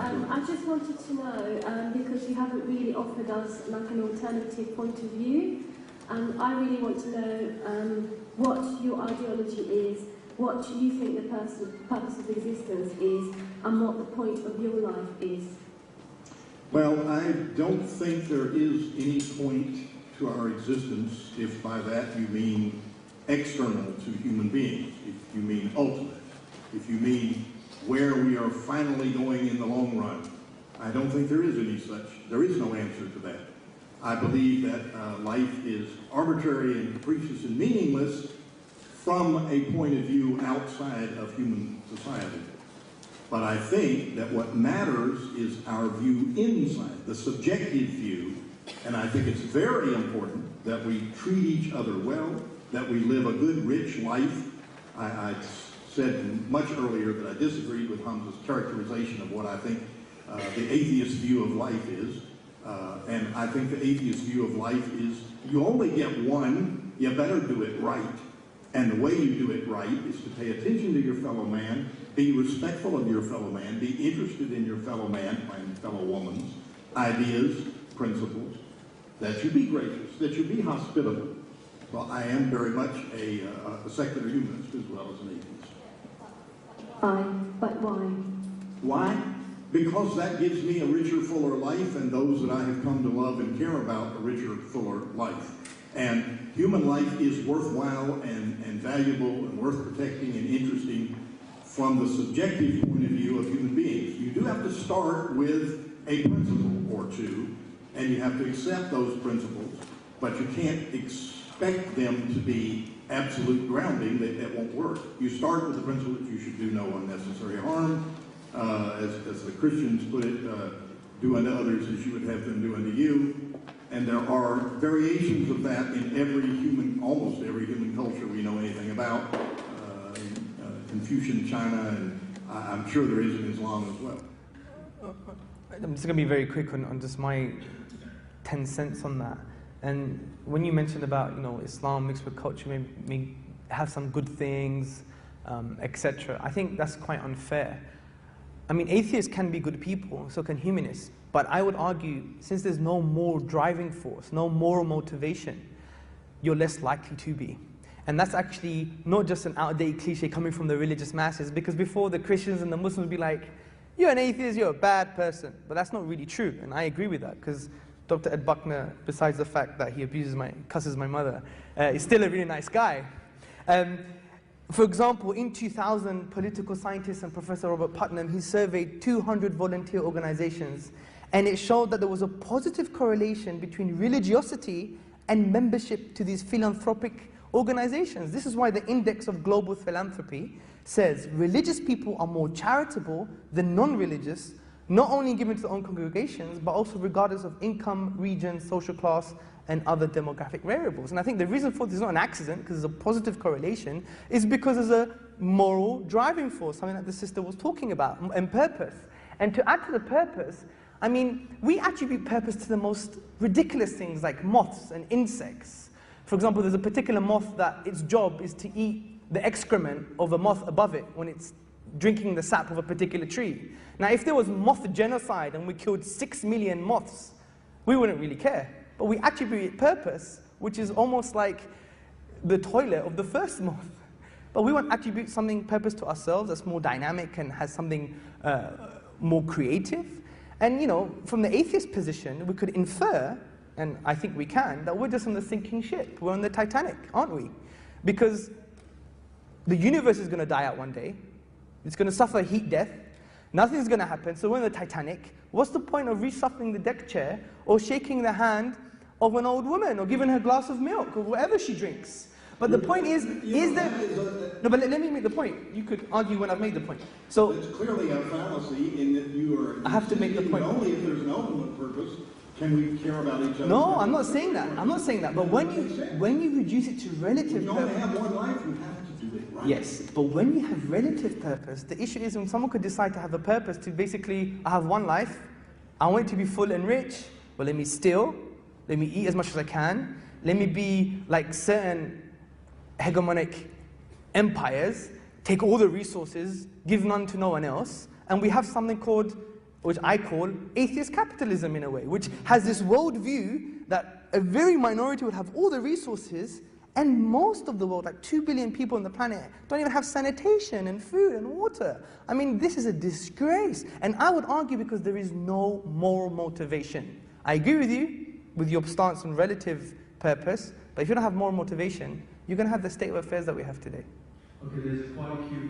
I just wanted to know, because you haven't really offered us like an alternative point of view, I really want to know what your ideology is, what you think the purpose of existence is, and what the point of your life is. Well, I don't think there is any point to our existence if by that you mean external to human beings, if you mean ultimate, if you mean where we are finally going in the long run. I don't think there is any such. There is no answer to that. I believe that life is arbitrary and capricious and meaningless from a point of view outside of human society. But I think that what matters is our view inside, the subjective view, and I think it's very important that we treat each other well, that we live a good, rich life. I said much earlier that I disagreed with Hamza's characterization of what I think the atheist view of life is. And I think the atheist view of life is you only get one, you better do it right. And the way you do it right is to pay attention to your fellow man, be respectful of your fellow man, be interested in your fellow man and fellow woman's ideas, principles, that you be gracious, that you be hospitable. Well, I am very much a secular humanist as well as an atheist. But why? Why? Because that gives me a richer, fuller life, and those that I have come to love and care about a richer, fuller life. And human life is worthwhile and valuable and worth protecting and interesting from the subjective point of view of human beings. You do have to start with a principle or two, and you have to accept those principles, but you can't expect them to be absolute grounding. That won't work. You start with the principle that you should do no unnecessary harm, as the Christians put it, do unto others as you would have them do unto you. And there are variations of that in almost every human culture we know anything about. Confucian China, and I'm sure there is in Islam as well. I'm just going to be very quick on just my 10 cents on that. And when you mentioned about, Islam mixed with culture may have some good things, etc., I think that's quite unfair. I mean, atheists can be good people, so can humanists. But I would argue, since there's no moral driving force, no moral motivation, you're less likely to be. And that's actually not just an outdated cliche coming from the religious masses, because before the Christians and the Muslims would be like, you're an atheist, you're a bad person. But that's not really true, and I agree with that, because Dr. Ed Buckner, besides the fact that he cusses my mother, is still a really nice guy. For example, in 2000, political scientist and Professor Robert Putnam, he surveyed 200 volunteer organizations, and it showed that there was a positive correlation between religiosity and membership to these philanthropic organizations. This is why the Index of Global Philanthropy says religious people are more charitable than non-religious, not only given to their own congregations, but also regardless of income, region, social class, and other demographic variables. And I think the reason for this is not an accident, because there's a positive correlation, is because there's a moral driving force, something that the sister was talking about, and purpose. And to add to the purpose, I mean, we attribute purpose to the most ridiculous things like moths and insects. For example, there's a particular moth that its job is to eat the excrement of a moth above it when it's drinking the sap of a particular tree. Now, if there was moth genocide and we killed 6 million moths, we wouldn't really care. But we attribute purpose, which is almost like the toilet of the first moth. But we want to attribute something purpose to ourselves that's more dynamic and has something more creative. And from the atheist position, we could infer, and I think we can, that we're just on the sinking ship. We're on the Titanic, aren't we? Because the universe is going to die out one day. It's going to suffer a heat death. Nothing's going to happen. So we're in the Titanic. What's the point of reshuffling the deck chair or shaking the hand of an old woman or giving her a glass of milk or whatever she drinks? But the point is there... No, but let me make the point. You could argue when I've made the point. So it's clearly a fallacy in that you are... I have to make the point. Only if there's an ultimate purpose can we care about each other. No, I'm not saying that. I'm not saying that. But when you reduce it to relative purpose... You only have one life, you have to do it right. Yes, but when you have relative purpose, the issue is when someone could decide to have a purpose to basically, I have one life, I want it to be full and rich, but let me steal, let me eat as much as I can, let me be like certain hegemonic empires, take all the resources, give none to no one else, and we have something called which I call atheist capitalism in a way, which has this world view that a very minority would have all the resources, and most of the world, like 2 billion people on the planet, don't even have sanitation and food and water. I mean, this is a disgrace. And I would argue because there is no moral motivation. I agree with you, with your stance on relative purpose, but if you don't have moral motivation, you're going to have the state of affairs that we have today. Okay, there's quite a few